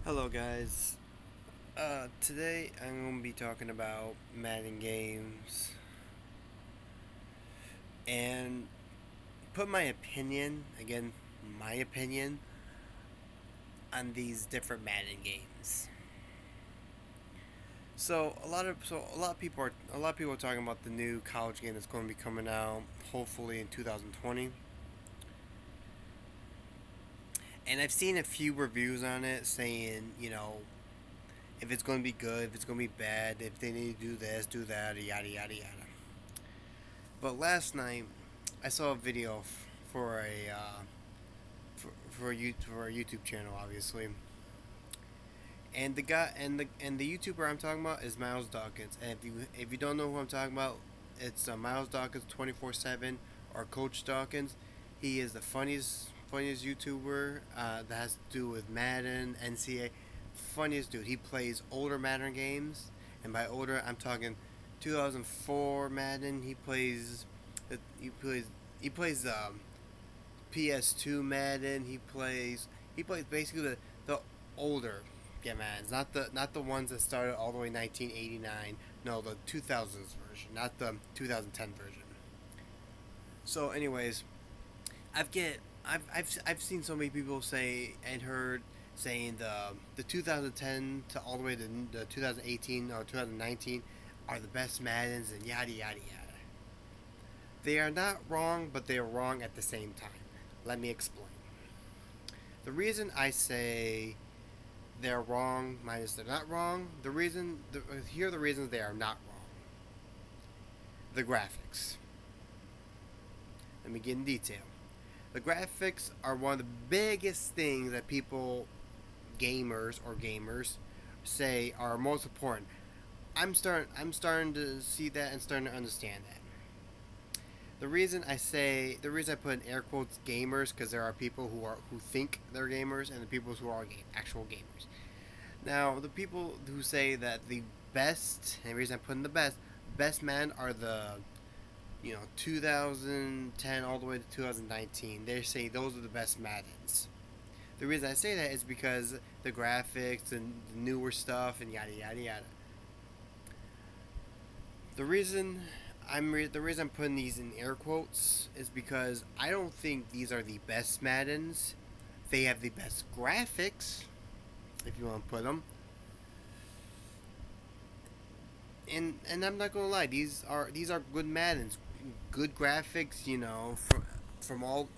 Hello guys. Today I'm going to be talking about Madden games and put my opinion, again, my opinion on these different Madden games. A lot of people are talking about the new college game that's going to be coming out hopefully in 2020. And I've seen a few reviews on it saying, if it's going to be good, if it's going to be bad, if they need to do this, do that, yada yada yada. But last night, I saw a video for for a YouTube channel, obviously, and the YouTuber I'm talking about is Miles Dawkins. And if you don't know who I'm talking about, it's Miles Dawkins 24/7 or Coach Dawkins. He is the funniest YouTuber that has to do with Madden, NCAA. Funniest dude. He plays older Madden games, and by older I'm talking 2004 Madden. He plays he plays PS2 Madden. He plays basically the older Maddens, not the ones that started all the way 1989. No, the 2000s version, not the 2010 version. So, anyways, I've seen so many people say and heard saying the 2010 to all the way to the 2018 or 2019 are the best Maddens and yada yada yada. They are not wrong, but they are wrong at the same time. Let me explain. The reason I say they're wrong minus they're not wrong, here are the reasons they are not wrong. The graphics. Let me get in detail. The graphics are one of the biggest things that gamers, say are most important. I'm starting to see that and starting to understand that. The reason I put in air quotes gamers because there are people who think they're gamers and the people who are actual gamers. Now the people who say that the best and the reason I put in the best men are the 2010 all the way to 2019. They say those are the best Maddens. The reason I say that is because the graphics and the newer stuff and yada yada yada. The reason the reason I'm putting these in air quotes is because I don't think these are the best Maddens. They have the best graphics, if you want to put them. And I'm not gonna lie, these are good Maddens, good graphics. From all.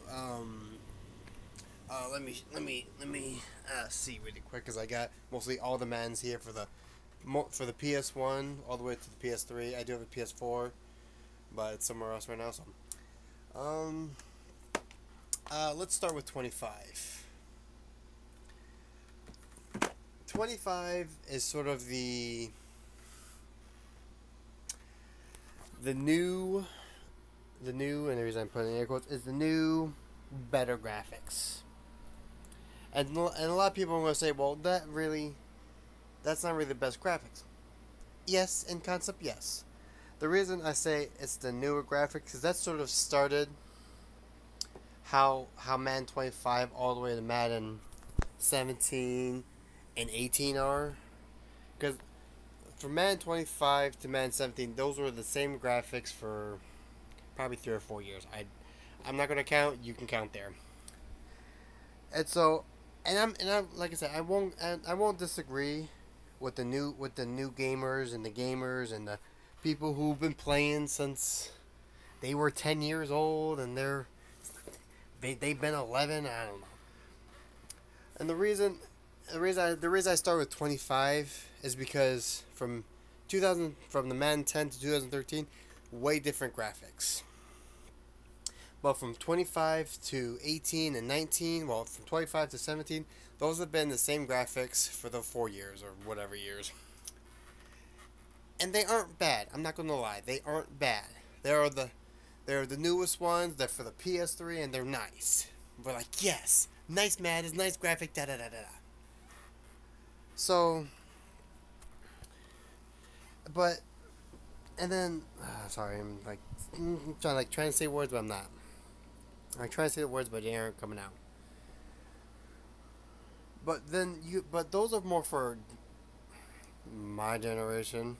Let me see really quick because I got mostly all the Maddens here for the PS1 all the way to the PS3. I do have a PS4, but it's somewhere else right now. So, um, let's start with 25. 25 is sort of the new and the reason I'm putting in air quotes is the new better graphics. And a lot of people are going to say, well, that's not really the best graphics. Yes, in concept, yes. The reason I say it's the newer graphics is that sort of started how Madden 25 all the way to Madden 17 and 18 are. Because from Madden 25 to Madden 17, those were the same graphics for probably 3 or 4 years. I'm not gonna count. You can count there. And so, and I'm like I said, I won't disagree with the new gamers and the people who've been playing since they were 10 years old and they've been 11. I don't know. And the reason I start with 25 is because from the Madden 10 to 2013, way different graphics. But from 25 to 18 and 19, well, from 25 to 17, those have been the same graphics for the 4 years or whatever years. And they aren't bad. I'm not gonna lie, they aren't bad. They're the newest ones. They're for the PS3 and they're nice. We're like, yes, nice Madden, nice graphic, da da da da da. So, but and then sorry, I'm like trying to say words, but I'm not. I'm trying to say the words, but they aren't coming out. but those are more for my generation,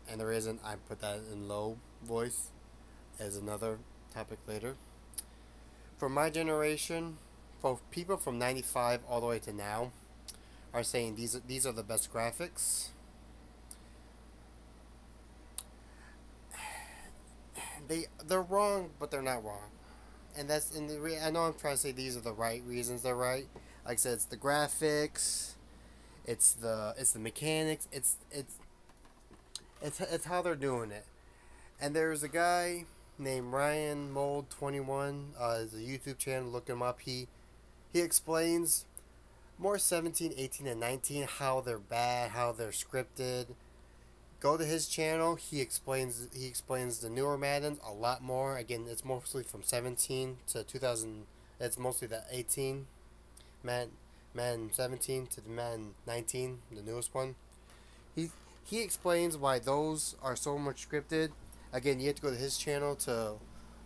and the reason I put that in low voice is another topic later. For my generation, for people from '95 all the way to now, are saying these are the best graphics. They're wrong, but they're not wrong, and that's I know I'm trying to say these are the right reasons they're right. Like I said, it's the graphics, it's the mechanics, it's how they're doing it. And there's a guy named Ryan Mold 21. Is a YouTube channel. Look him up. He explains more 17, 18, and 19 how they're bad, how they're scripted. Go to his channel. He explains the newer Maddens a lot more. Again, it's mostly from 17 to 2000. It's mostly the 18 Madden 17 to the Madden 19, the newest one. He he explains why those are so much scripted. Again, you have to go to his channel to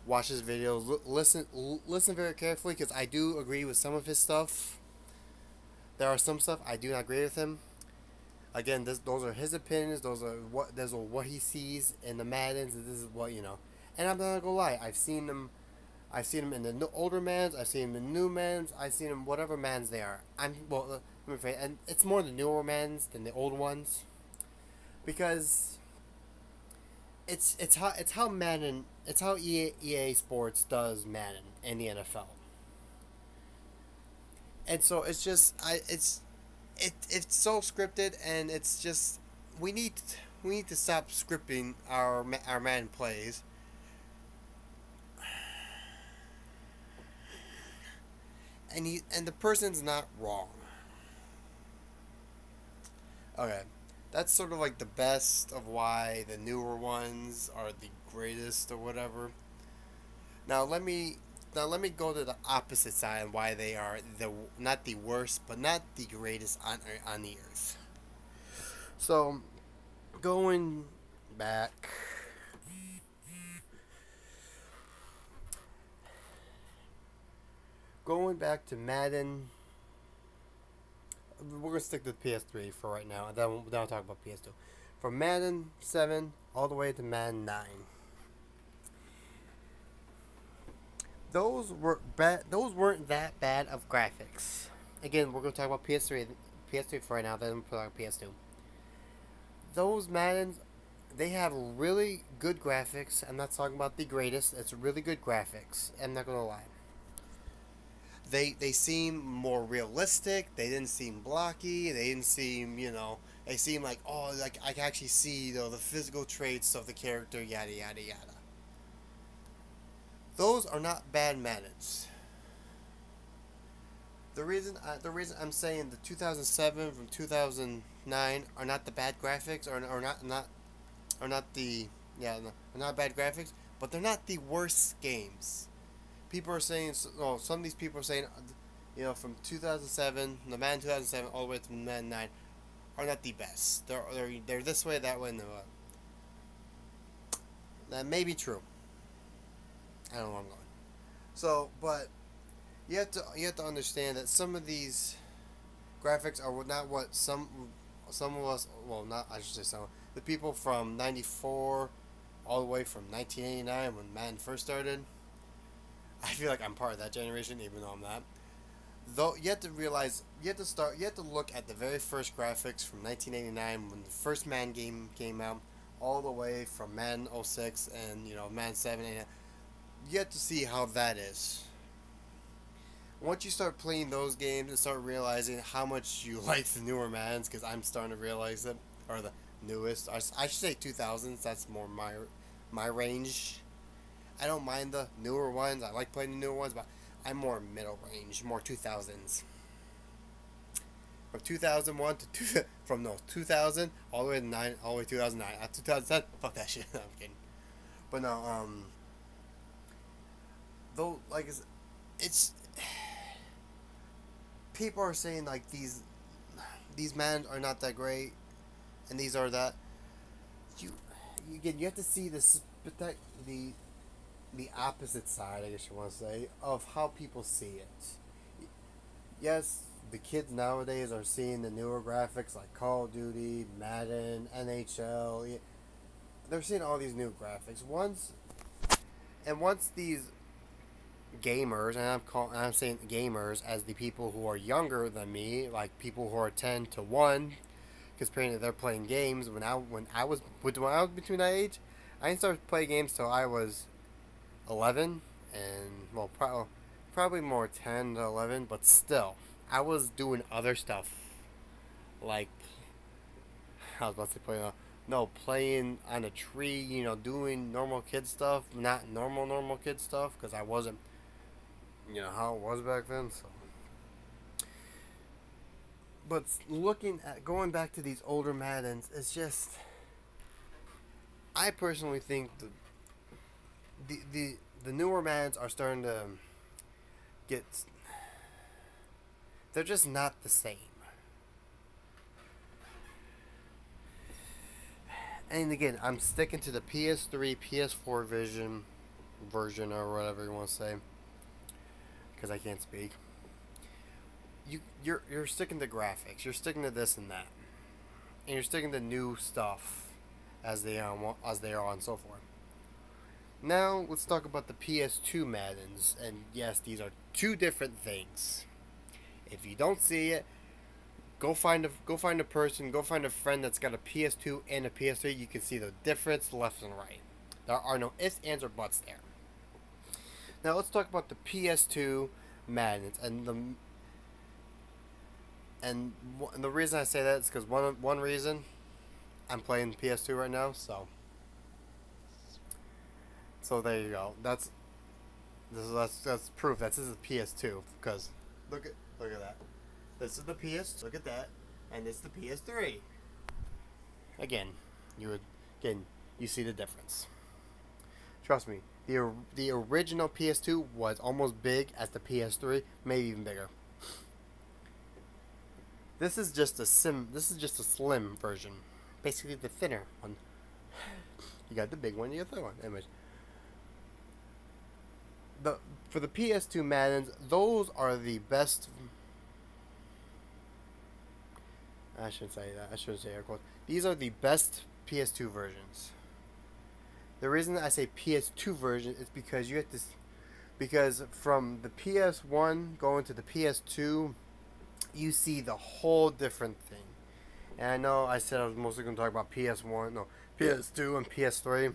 watch his videos. Listen very carefully because I do agree with some of his stuff. There are some stuff I do not agree with him. Again, those are his opinions. Those are what he sees in the Maddens. This is what you know. And I'm not gonna lie. I've seen them. I've seen them in the older mans. I've seen them in new mans. I've seen them whatever mans they are. And it's more the newer mans than the old ones because it's how Madden it's how EA Sports does Madden and the NFL. And so it's just it's so scripted, and it's just we need we need to stop scripting our Madden plays. And the person's not wrong. Okay, that's sort of like the best of why the newer ones are the greatest or whatever. Now let me go to the opposite side and why they are the not the worst but not the greatest on the earth. So going back going back to Madden, we're gonna stick to the PS3 for right now, and then I'll talk about PS2. From Madden 7 all the way to Madden 9, those were bad. Those weren't that bad of graphics. Again, we're gonna talk about PS3 for right now. Then we'll talk about PS2. Those Maddens, they have really good graphics. I'm not talking about the greatest. It's really good graphics. I'm not gonna lie. They seem more realistic. They didn't seem blocky. They didn't seem They seem like like I can actually see the physical traits of the character. Yada yada yada. Those are not bad Maddens. The reason I'm saying the 2007 from 2009 are not the bad graphics or not are not the are not bad graphics, but they're not the worst games. People are saying, some of these people are saying, from 2007, the Madden 2007 all the way to Madden 9 are not the best. They're this way, that way, and that may be true. I don't know where I'm going. So, but you have to understand that some of these graphics are not what some of us, well, not I should say some, the people from '94 all the way from 1989 when Madden first started. I feel like I'm part of that generation, even though I'm not. Though you have to realize, you have to look at the very first graphics from 1989 when the first Madden game came out, all the way from Madden 06 and Madden 7 and you have to see how that is. Once you start playing those games and start realizing how much you like the newer Maddens, because I'm starting to realize it, or the newest, I should say 2000s. That's more my range. I don't mind the newer ones. I like playing the newer ones, but I'm more middle range, more 2000s. From 2001 to 2000 all the way to 9, all the way to 2009. 2010, fuck that shit. I'm kidding. But no, though, like it's people are saying like these men are not that great, and these are that. You have to see the opposite side, I guess you want to say, of how people see it. Yes, the kids nowadays are seeing the newer graphics like Call of Duty, Madden, NHL. They're seeing all these new graphics. Once these gamers, and I'm saying gamers as the people who are younger than me, like people who are 10 to 1, because apparently they're playing games. When I was between that age, I didn't start playing games till I was 11, and well, probably more 10 to 11, but still, I was doing other stuff like I was about to say playing. No, playing on a tree, doing normal kid stuff, not normal kid stuff, because I wasn't, how it was back then. So, but looking at going back to these older Maddens, it's just, I personally think the newer Maddens are starting to get, they're just not the same. And again, I'm sticking to the PS3, PS4 version or whatever you want to say, because I can't speak. You're sticking to graphics. You're sticking to this and that, and you're sticking to new stuff as they are and so forth. Now let's talk about the PS2 Maddens, and yes, these are two different things. If you don't see it, go find a person, go find a friend that's got a PS2 and a PS3. You can see the difference left and right. There are no ifs, ands, or buts there. Now let's talk about the PS2 Maddens, and the reason I say that is because one reason I'm playing PS2 right now, so there you go. That's proof that this is PS2, because look at that. This is the PS. Look at that, and it's the PS3. Again, you see the difference. Trust me, the original PS2 was almost big as the PS3, maybe even bigger. This is just a slim version, basically the thinner one. You got the big one, you got the other one. Anyways, for the PS2 Maddens, those are the best. I shouldn't say that. I shouldn't say air quotes. These are the best PS2 versions. The reason I say PS2 version is because from the PS1 going to the PS2, you see the whole different thing. And I know I said I was mostly going to talk about PS2 and PS3.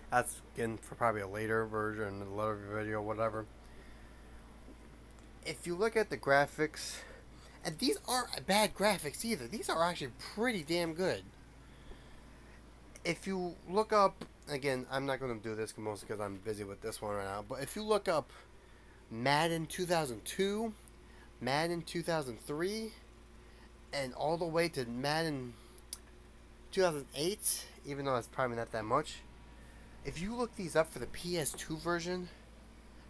That's again for probably a later version, a later video, whatever. If you look at the graphics, and these aren't bad graphics either. These are actually pretty damn good. If you look up, again, I'm not going to do this mostly because I'm busy with this one right now, but if you look up Madden 2002, Madden 2003, and all the way to Madden 2008, even though it's probably not that much, if you look these up for the PS2 version,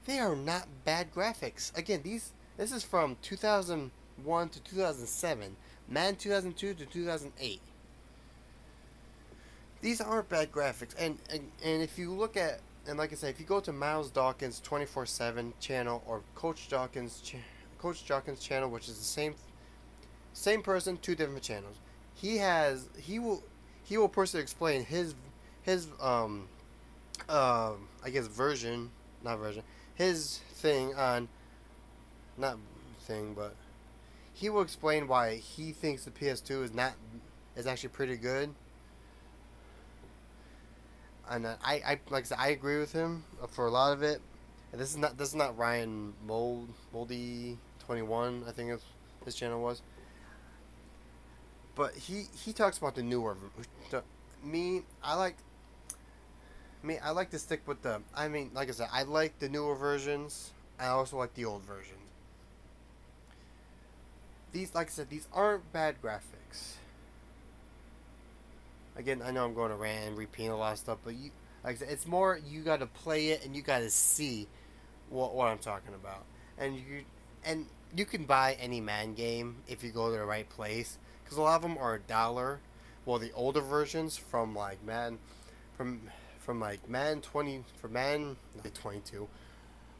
they are not bad graphics. Again, this is from 2001 to 2007, Madden 2002 to 2008. These aren't bad graphics, and if you look at, and like I said, if you go to Miles Dawkins 24/7 channel or Coach Dawkins channel, which is the same person, two different channels, he will personally explain his I guess his thing on, not thing, but he will explain why he thinks the PS2 is actually pretty good. And I like I said, I agree with him for a lot of it. And this is not Ryan Moldy 21, I think his channel was. But he talks about the newer. I like to stick with like I said, I like the newer versions. I also like the old versions. These, like I said, these aren't bad graphics. Again, I know I'm going to rant and repeat a lot of stuff, but like I said, it's more you got to play it and you got to see what I'm talking about. And you can buy any Madden game if you go to the right place, because a lot of them are $1. Well, the older versions from like Madden, from like Madden 20, for Madden 22,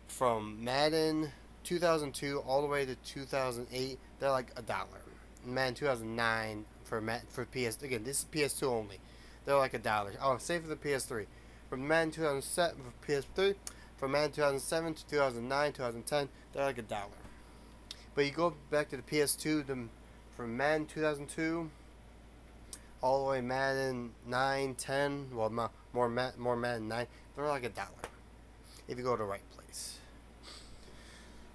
from Madden 2002 all the way to 2008, they're like $1. Madden 2009 for PS, again, this is PS2 only. They're like $1. Oh, same for the PS3. From Madden 2007 for PS3, from Madden 2007 to 2009, 2010, they're like $1. But you go back to the PS2, from Madden 2002 all the way Madden 9, 10, well, more Madden 9, they're like $1 if you go to the right place.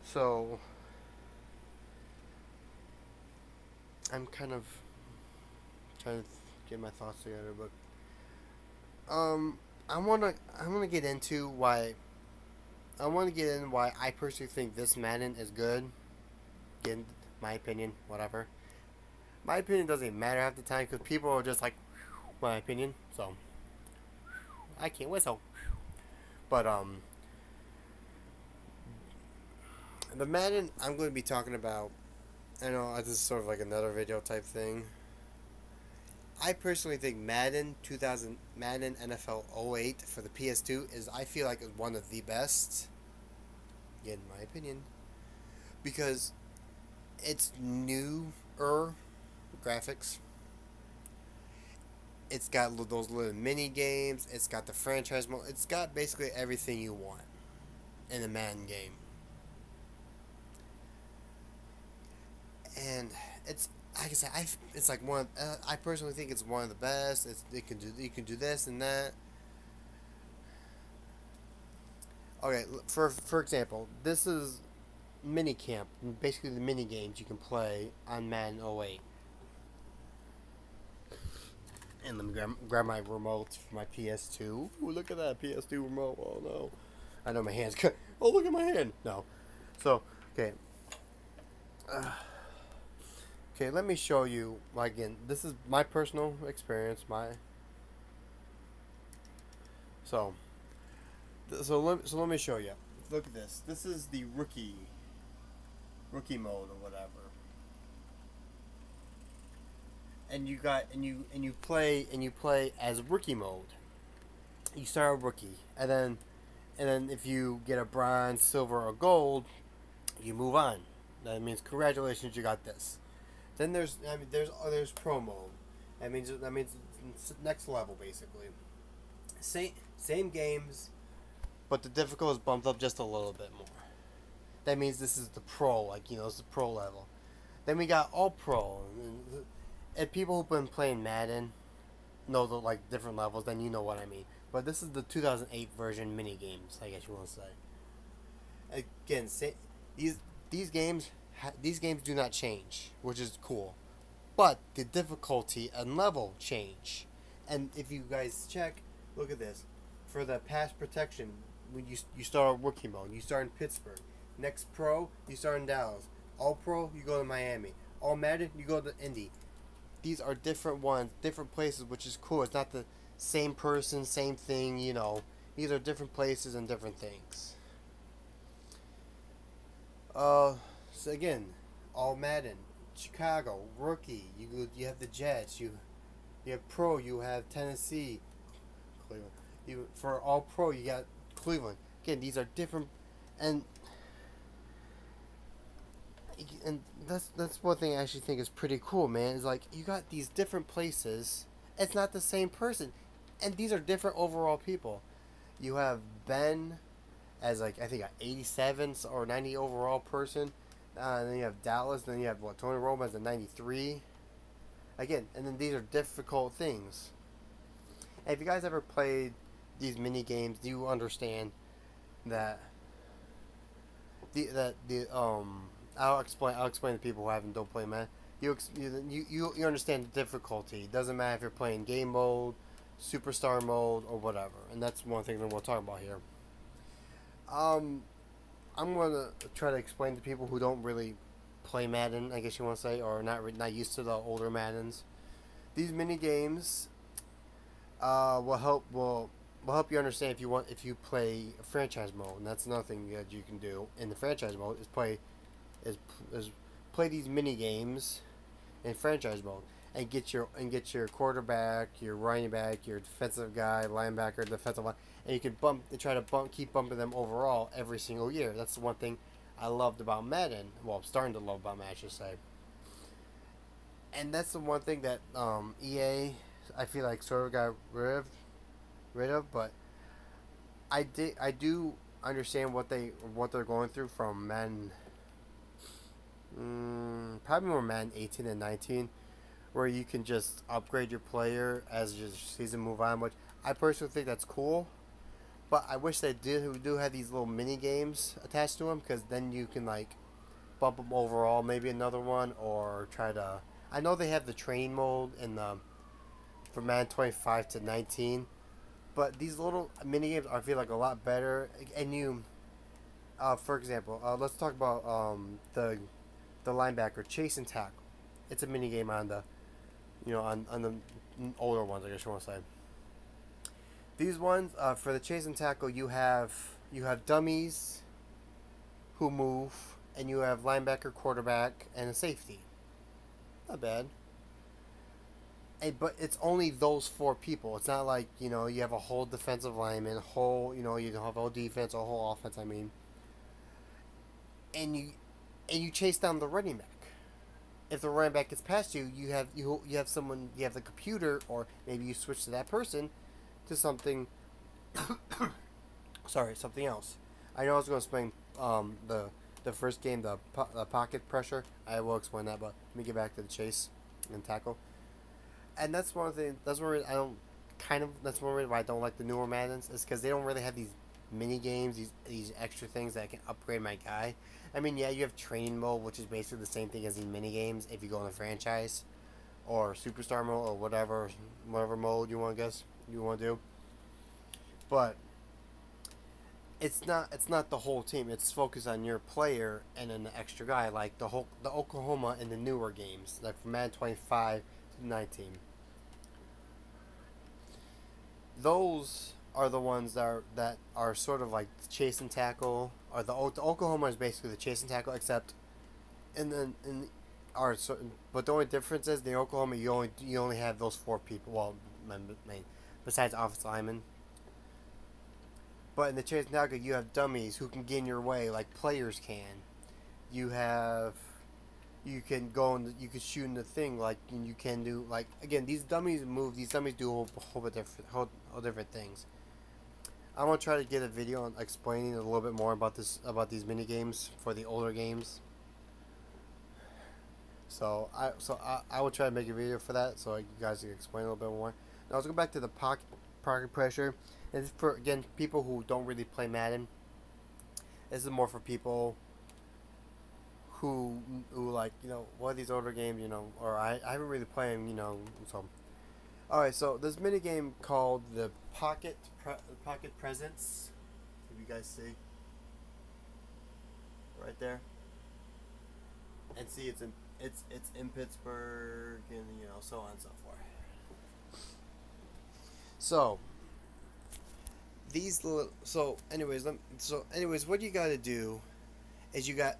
So I'm kind of trying to get my thoughts together, but I wanna get into why I personally think this Madden is good. Again, my opinion, whatever. My opinion doesn't matter half the time because people are just like, my opinion. So I can't whistle. But the Madden I'm going to be talking about, I know this is sort of like another video type thing. I personally think Madden NFL 08 for the PS2 is, I feel like, is one of the best, in my opinion, because it's newer graphics. It's got those little mini games. It's got the franchise mode. It's got basically everything you want in a Madden game. And it's, like I said, it's like one. I personally think it's one of the best. You can do this and that. Okay, for example, this is mini camp. Basically, the mini games you can play on Madden 08. And let me grab my remote for my PS2. Ooh, look at that PS2 remote. Oh no, I know my hand's cut. Oh, look at my hand. No, so okay. Okay, let me show you. Again, this is my personal experience. So let me show you. Look at this. This is the rookie mode or whatever. And you play as rookie mode. You start a rookie, and then if you get a bronze, silver, or gold, you move on. That means congratulations, you got this. Then there's pro mode. That means it's next level basically. Same games, but the difficulty is bumped up just a little bit more. That means this is the pro, it's the pro level. Then we got all pro, and people who've been playing Madden know the different levels. Then you know what I mean. But this is the 2008 version mini games, I guess you want to say. Again, these games do not change, which is cool, but the difficulty and level change. And if you guys check, look at this. For the pass protection, when you start rookie mode, you start in Pittsburgh. Next pro, you start in Dallas. All pro, you go to Miami. All Madden, you go to Indy. These are different ones, different places, which is cool. It's not the same person, same thing, These are different places and different things. So again, all Madden, Chicago, rookie. You have the Jets. You have pro. You have Tennessee, Cleveland. For all pro, you got Cleveland. Again, these are different, and that's one thing I actually think is pretty cool, man. Is you got these different places. It's not the same person, and these are different overall people. You have Ben as I think 87 or 90 overall person. And then you have Dallas. Then you have Tony Romo as a 93. Again, and then these are difficult things. And if you guys ever played these mini games, you understand that I'll explain to people who don't play Madden. You understand the difficulty. It doesn't matter if you're playing game mode, superstar mode, or whatever. And that's one thing that we'll talk about here. I'm gonna try to explain to people who don't really play Madden, I guess you want to say, or not used to the older Maddens. These mini games will help you understand if you play franchise mode, and that's another thing that you can do in the franchise mode is play these mini games in franchise mode and get your quarterback, your running back, your defensive guy, linebacker, defensive line, and you can keep bumping them overall every single year. That's the one thing I loved about Madden. Well, I'm starting to love about Madden, I should say. And that's the one thing that EA, I feel like sort of got rid of. But I do understand what they're going through from Madden. Probably more Madden 18 and 19, where you can just upgrade your player as your season move on. Which I personally think that's cool. But I wish they do have these little mini games attached to them, because then you can like bump them overall, maybe another one, or try to. I know they have the training mode in the from Madden 25 to 19, but these little mini games I feel like a lot better. And for example, let's talk about the linebacker chase and tackle. It's a mini game on the on the older ones, I guess you want to say. These ones for the chase and tackle, you have dummies who move, and you have linebacker, quarterback, and a safety. Not bad. But it's only those four people. It's not like you have a whole defensive lineman, you don't have a whole defense, a whole offense. I mean, and you chase down the running back. If the running back gets past you, you have someone, you have the computer, or maybe you switch to that person to something. Sorry, something else. I know I was going to explain the first game, the pocket pressure. I will explain that, but let me get back to the chase and tackle. And that's one thing. That's one reason I don't That's one reason why I don't like the newer Maddens, is because they don't really have these mini games, these extra things that can upgrade my guy. I mean, yeah, you have training mode, which is basically the same thing as these mini games if you go in the franchise, or superstar mode, or whatever mode you want to do. But it's not the whole team. It's focused on your player and then the extra guy, like the Oklahoma and the newer games, like from Madden 25 to 19. Those are the ones that are sort of like chase and tackle. Or the Oklahoma is basically the chase and tackle, except are certain. But the only difference is the Oklahoma, you only have those four people. Well, besides offensive linemen. But in the chase and tackle, you have dummies who can get in your way like players can. You have you can shoot in the thing like you can do, like, again, these dummies move. These dummies do a whole bit whole different things. I'm gonna try to get a video on explaining a little bit more about these mini games for the older games. So I will try to make a video for that, so you guys can explain a little bit more. Now let's go back to the pocket pressure. And for, again, people who don't really play Madden. This is more for people who like, what are these older games, or I haven't really played them, so. Alright, so this mini game called the Pocket Presence. If you guys see right there, and see it's in Pittsburgh, and so on and so forth. So these little anyways, what you got to do is you got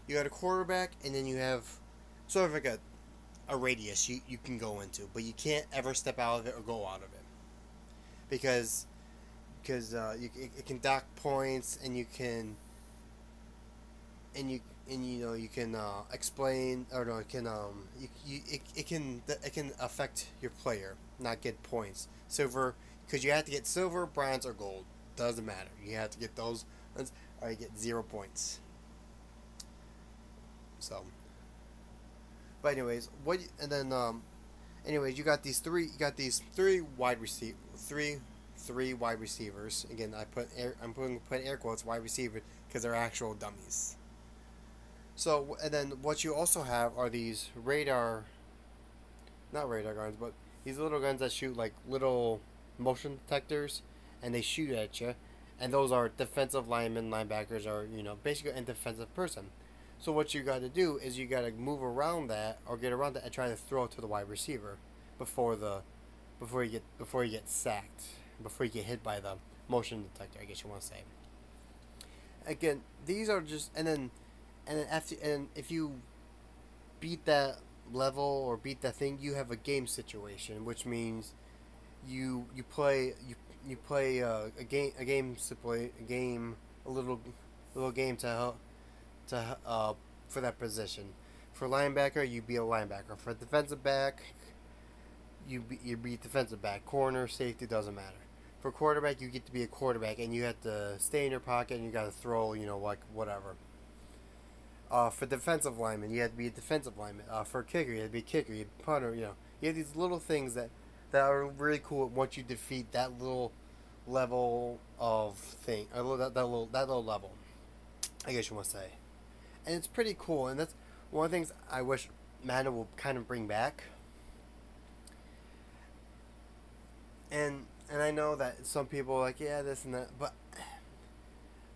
a quarterback, and then you have sort of like a radius you can go into, but you can't ever step out of it or go out of it, because it can dock points, and you can explain, or no, it can it can affect your player, not get points. Silver, because you have to get silver, bronze, or gold. Doesn't matter. You have to get those ones, or you get 0 points. So, but anyways, you got these three wide receivers. Again, I'm putting air quotes wide receiver, because they're actual dummies. So, and then what you also have are these not radar guns, but these little guns that shoot like little motion detectors, and they shoot at you. And those are defensive linemen, linebackers, or basically a defensive person. So what you got to do is you got to move around that, or get around that, and try to throw it to the wide receiver before you get sacked, before you get hit by the motion detector, I guess you want to say. Again, these are just if you beat that level or beat that thing, you have a game situation, which means you play a game, a little little game to help for that position. For linebacker, you be a linebacker. For defensive back, you be defensive back. Corner, safety, doesn't matter. For quarterback, you get to be a quarterback, and you have to stay in your pocket, and you got to throw, like whatever. For defensive lineman, you have to be a defensive lineman. For kicker, you have to be a kicker. You punter, you have these little things that are really cool once you defeat that little level of thing, that little level, I guess you want to say, and it's pretty cool. And that's one of the things I wish Madden will kind of bring back. And I know that some people are like, yeah, this and that, but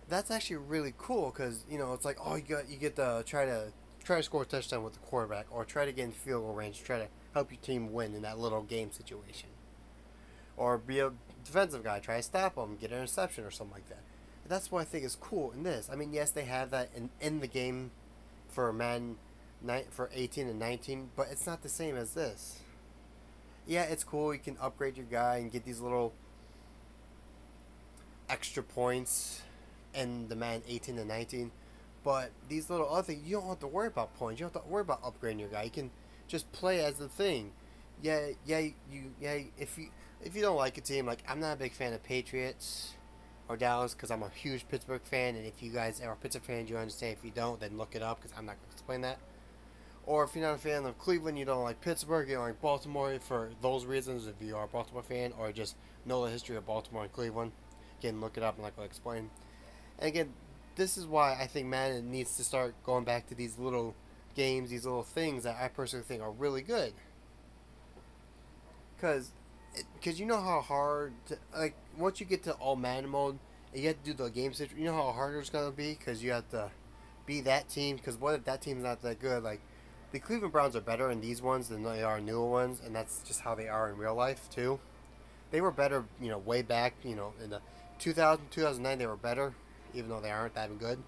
that's actually really cool because it's like, oh, you get to try to score a touchdown with the quarterback, or try to get in field goal range, try to help your team win in that little game situation, or be a defensive guy, try to stop them, get an interception or something like that. And that's what I think is cool in this. I mean, yes, they have that in the game for Madden for 18 and 19, but it's not the same as this. Yeah, it's cool. You can upgrade your guy and get these little extra points in the Madden 18 and 19. But these little other things, you don't have to worry about points. You don't have to worry about upgrading your guy. You can just play as the thing. Yeah. If you don't like a team, like I'm not a big fan of Patriots or Dallas because I'm a huge Pittsburgh fan. And if you guys are Pittsburgh fans, you understand. If you don't, then look it up because I'm not going to explain that. Or if you're not a fan of Cleveland, you don't like Pittsburgh, you don't like Baltimore for those reasons. If you are a Baltimore fan, or just know the history of Baltimore and Cleveland, again, look it up. I'm not going to explain. And again, this is why I think Madden needs to start going back to these little games, these little things that I personally think are really good. Because you know how hard, once you get to all Madden mode, and you have to do the game situation, you know how hard it's going to be? Because you have to be that team. Because what if that team's not that good? Like, the Cleveland Browns are better in these ones than they are newer ones, and that's just how they are in real life, too. They were better, way back, in the 2009, they were better, even though they aren't that good.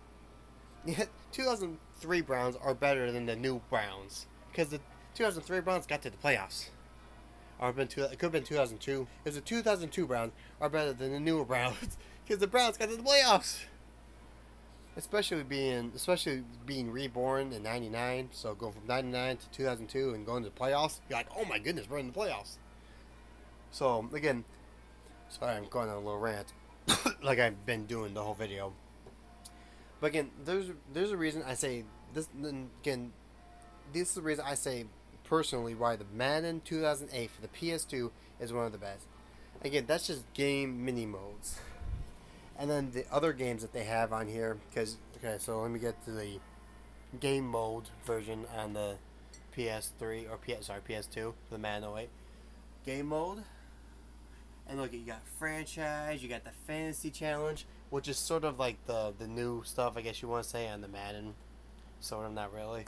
Yet 2003 Browns are better than the new Browns, because the 2003 Browns got to the playoffs. Or it could have been 2002. Because the 2002 Browns are better than the newer Browns, because the Browns got to the playoffs. Especially being reborn in '99, so going from '99 to 2002 and going to the playoffs, you're like, oh my goodness, we're in the playoffs. So again, sorry, I'm going on a little rant, like I've been doing the whole video. But again, there's a reason I say this. Again, this is the reason I say personally why the Madden 2008 for the PS2 is one of the best. Again, that's just game mini modes. And then the other games that they have on here, so let me get to the game mode version on the PS3 or PS2, the Madden 08 game mode. And look, you got franchise, you got the fantasy challenge, which is sort of like the new stuff, I guess you want to say, on the Madden. Sort of, not really.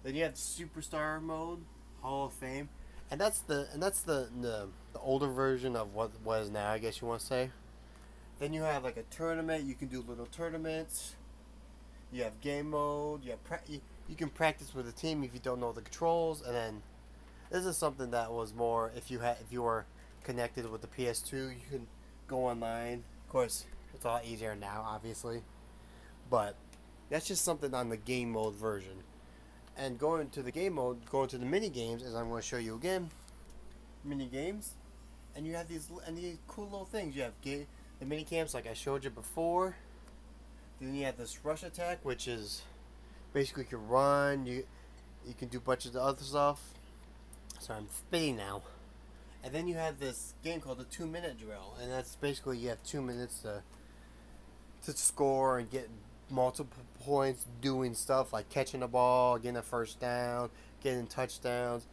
Then you have the superstar mode, Hall of Fame, and that's the older version of what is now, I guess you want to say. Then you have like a tournament. You can do little tournaments. You have game mode. You can practice with a team if you don't know the controls. And then this is something that was more if you were connected with the PS2, you can go online. Of course, it's a lot easier now, obviously. But that's just something on the game mode version. And going to the game mode, going to the mini games, as I'm going to show you again. Mini games, and you have these cool little things. You have the mini camps like I showed you before. Then you have this rush attack, which is basically you can run, you can do a bunch of the other stuff. So I'm spitting now. And then you have this game called the 2-minute drill, and that's basically you have 2 minutes to score and get multiple points doing stuff like catching the ball, getting a first down, getting touchdowns.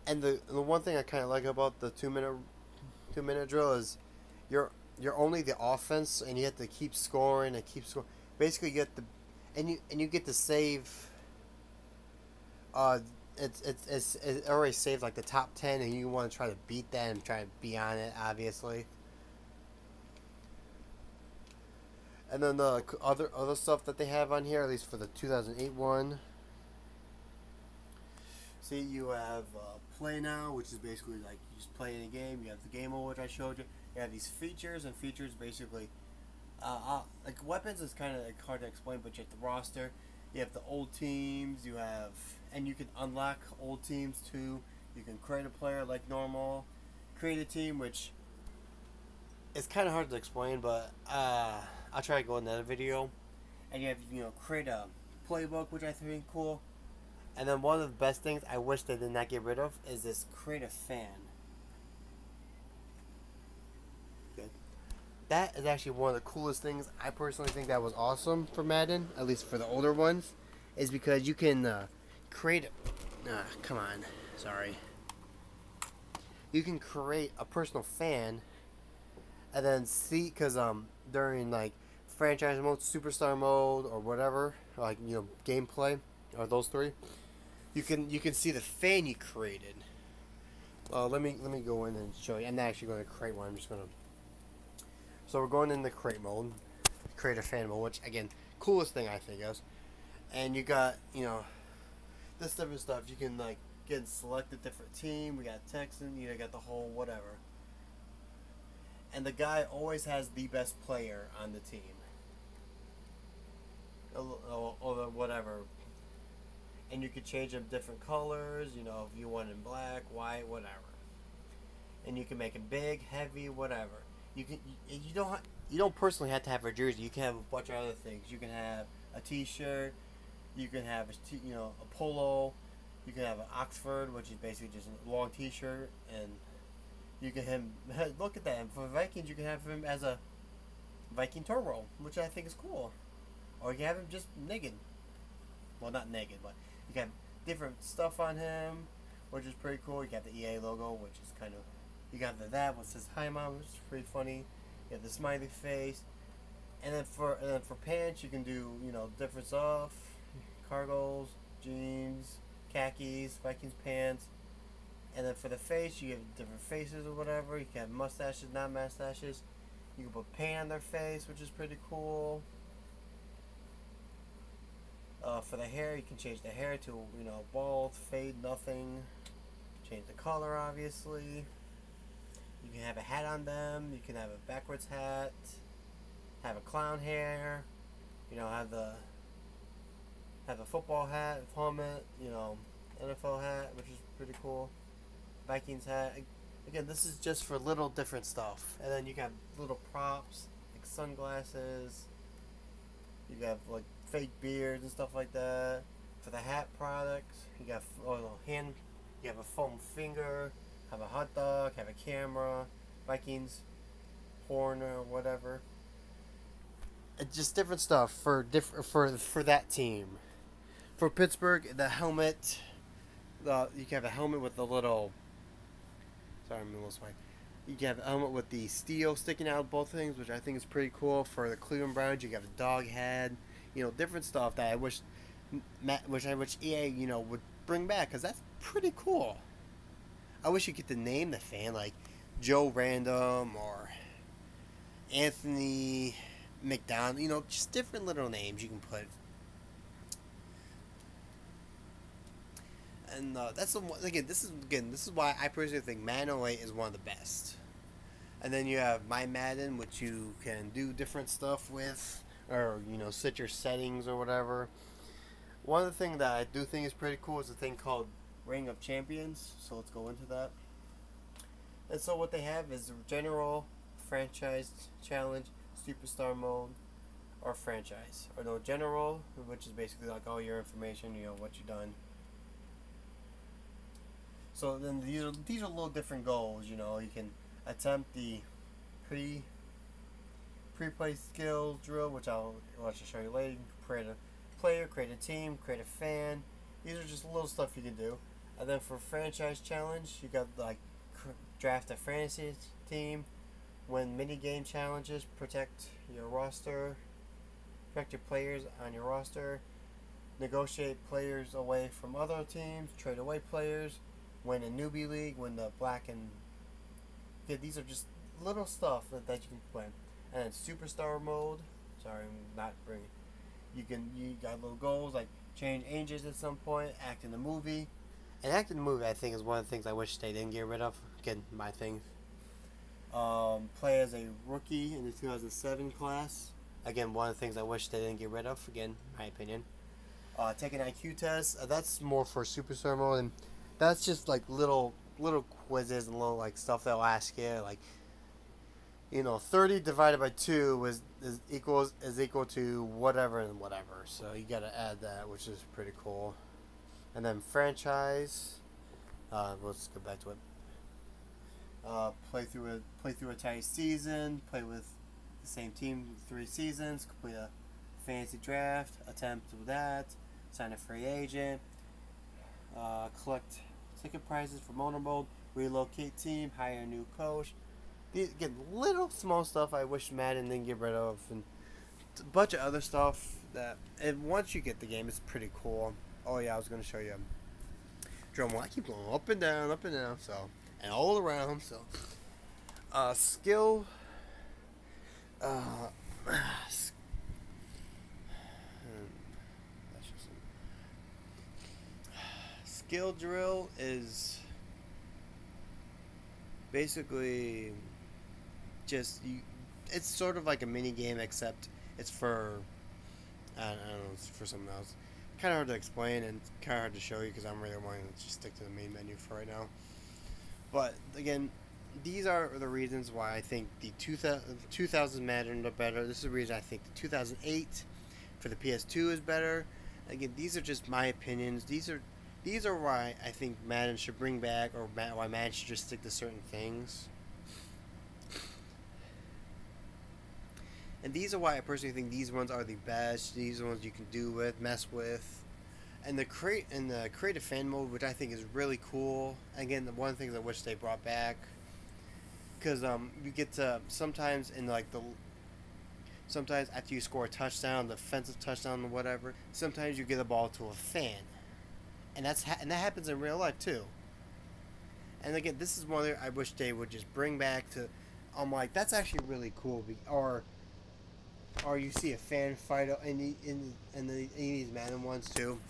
And the one thing I kind of like about the 2-minute drill is you're only the offense, and you have to keep scoring and keep scoring. Basically, you get you get to save. It's already saved like the top 10, and you want to try to beat that and try to be on it, obviously. And then the other stuff that they have on here, at least for the 2008 one. See, you have Play Now, which is basically like you just play in a game. You have the game mode, which I showed you. You have these features, and features basically like weapons is kind of like hard to explain, but you have the roster, you have the old teams, you have, and you can unlock old teams too. You can create a player like normal, create a team, which is kind of hard to explain, but I'll try to go in another video. And you have create a playbook, which I think is cool. And then one of the best things I wish they did not get rid of is this create a fan. That is actually one of the coolest things. I personally think that was awesome for Madden, at least for the older ones, is because you can create come on, sorry. You can create a personal fan, and then see, because during like franchise mode, superstar mode, or whatever, like gameplay, or those three, you can see the fan you created. Let me go in and show you. I'm not actually going to create one. I'm just going to. So we're going into create mode, create a fan mode, which again, coolest thing I think is. And you got, this different stuff. You can like get and select a different team. We got Texan, got the whole whatever. And the guy always has the best player on the team. Or whatever. And you could change them different colors, if you want in black, white, whatever. And you can make them big, heavy, whatever. You don't personally have to have a jersey. You can have a bunch of other things. You can have a T-shirt. You can have a polo. You can have an Oxford, which is basically just a long T-shirt, and you can look at that. And for Vikings, you can have him as a Viking Toro, which I think is cool. Or you can have him just naked. Well, not naked, but you can have different stuff on him, which is pretty cool. You got the EA logo, which is kind of. You got that what says "Hi Mom," which is pretty funny. You have the smiley face, and then for pants, you can do different stuff, cargos, jeans, khakis, Vikings pants, and then for the face, you have different faces or whatever. You can have mustaches, not mustaches. You can put paint on their face, which is pretty cool. For the hair, you can change the hair to bald, fade, nothing. Change the color, obviously. You can have a hat on them. You can have a backwards hat. Have a clown hair. Have a football hat, helmet. NFL hat, which is pretty cool. Vikings hat. Again, this is just for little different stuff. And then you got little props like sunglasses. You got like fake beards and stuff like that. For the hat products, you got hand. You have a foam finger. Have a hot dog, have a camera, Vikings, horn or whatever. Just different stuff for that team. For Pittsburgh, the helmet, you can have a helmet with the little. Sorry, I'm a little smart. You can have a helmet with the steel sticking out of both things, which I think is pretty cool. For the Cleveland Browns, you got a dog head. Different stuff that I wish EA would bring back, because that's pretty cool. I wish you get to name the fan like Joe Random or Anthony McDonald. Just different little names you can put. And that's This is why I personally think Madden 08 is one of the best. And then you have My Madden, which you can do different stuff with, or set your settings or whatever. One of the things that I do think is pretty cool is a thing called Ring of Champions, so let's go into that. And so what they have is general, franchise challenge, superstar mode, or franchise. Or no, general, which is basically like all your information, what you've done. So then these are little different goals. You can attempt the pre-play skills drill, which I'll show you later. You can create a player, create a team, create a fan. These are just little stuff you can do. And then for franchise challenge, you got like draft a fantasy team, win mini game challenges, protect your roster, protect your players on your roster, negotiate players away from other teams, trade away players, win a newbie league, win the black and these are just little stuff that you can play. And then superstar mode. Sorry, I'm not bringing. You got little goals like change ages at some point, act in the movie. And act in the movie, I think, is one of the things I wish they didn't get rid of. Again, my thing. Play as a rookie in the 2007 class. Again, one of the things I wish they didn't get rid of. Again, my opinion. Take an IQ test. That's more for super servo, and that's just like little quizzes and little like stuff they'll ask you, like 30 divided by 2 is equal to whatever and whatever. So you got to add that, which is pretty cool. And then franchise. Let's go back to it. Play through a entire season. Play with the same team 3 seasons. Complete a fantasy draft. Attempt with that. Sign a free agent. Collect ticket prizes for Motorboat. Relocate team. Hire a new coach. These, again, little small stuff I wish Madden didn't get rid of, and a bunch of other stuff that. And once you get the game, it's pretty cool. Oh yeah, I was gonna show you. Drum roll. I keep going up and down, so and all around. So, skill. Skill drill is basically just you. It's sort of like a mini game, except it's for I don't know, it's for something else. Kind of hard to explain and kind of hard to show you because I'm really wanting to just stick to the main menu for right now. But again, these are the reasons why I think the 2000 Madden are better. This is the reason I think the 2008 for the PS2 is better. Again, these are just my opinions. These are why I think Madden should bring back, or why Madden should just stick to certain things. And these are why I personally think these ones are the best. These are the ones you can mess with. And the creative fan mode, which I think is really cool. Again, the one thing I wish they brought back, because you get to sometimes sometimes after you score a touchdown, defensive touchdown or whatever, sometimes you get the ball to a fan, and that happens in real life too. And again, this is one I wish they would just bring back to. I'm like, that's actually really cool. Or you see a fan fight in these Madden ones too.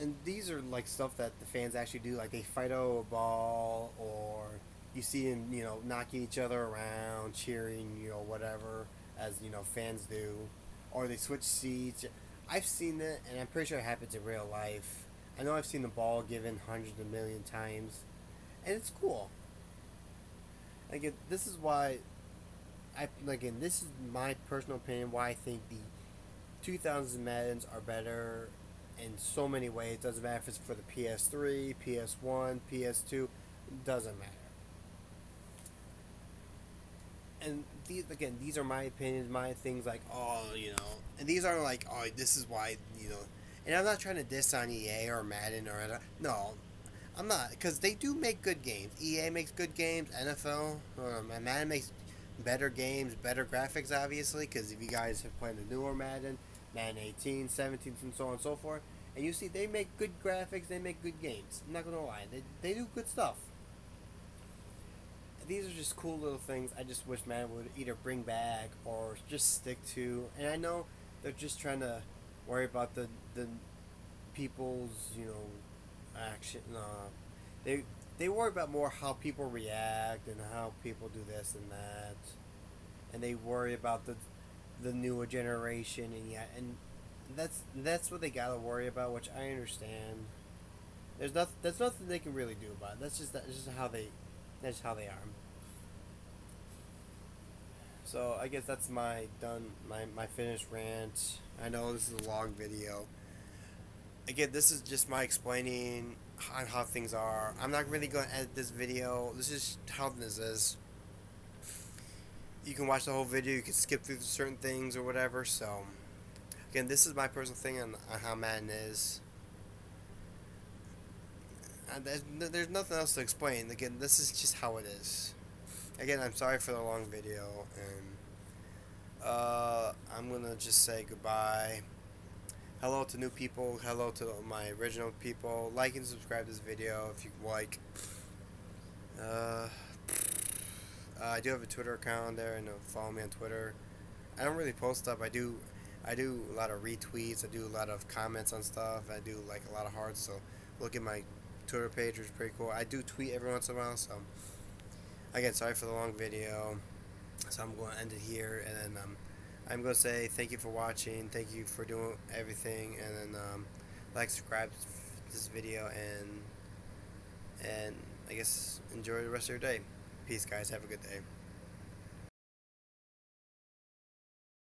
And these are like stuff that the fans actually do, like they fight over a ball, or you see them, knocking each other around, cheering, whatever, as fans do, or they switch seats. I've seen that, and I'm pretty sure it happens in real life. I know I've seen the ball given hundreds of million times, and it's cool. Again, this is why this is my personal opinion why I think the 2000s Maddens are better in so many ways. Doesn't matter if it's for the PS3, PS1, PS2, doesn't matter. And these are my opinions, my things, like, and these aren't like, this is why, and I'm not trying to diss on EA or Madden or, no, I'm not, because they do make good games. EA makes good games, NFL, Madden makes better games, better graphics, obviously, because if you guys have played the newer Madden 18, 17, and so on and so forth, and you see they make good graphics, they make good games. I'm not going to lie, they do good stuff. These are just cool little things I just wish Madden would either bring back or just stick to. And I know they're just trying to worry about the people's, action. They worry about more how people react and how people do this and that. And they worry about the newer generation, and that's what they gotta worry about, which I understand. There's nothing they can really do about it. That's just how they are. So I guess that's my finished rant. I know this is a long video. Again, this is just my explaining on how things are. I'm not really going to edit this video. This is how this is. You can watch the whole video. You can skip through certain things or whatever. So, again, this is my personal thing on how Madden is. There's nothing else to explain. Again, this is just how it is. Again, I'm sorry for the long video, and I'm gonna just say goodbye. Hello to new people. Hello to my original people. Like and subscribe to this video if you like. I do have a Twitter account there, and follow me on Twitter. I don't really post stuff. I do a lot of retweets. I do a lot of comments on stuff. I do like a lot of hearts. So look at my Twitter page, which is pretty cool. I do tweet every once in a while, so again, sorry for the long video. So I'm going to end it here, and then I'm going to say thank you for watching, thank you for doing everything, and then like, subscribe to this video, and I guess enjoy the rest of your day. Peace, guys. Have a good day.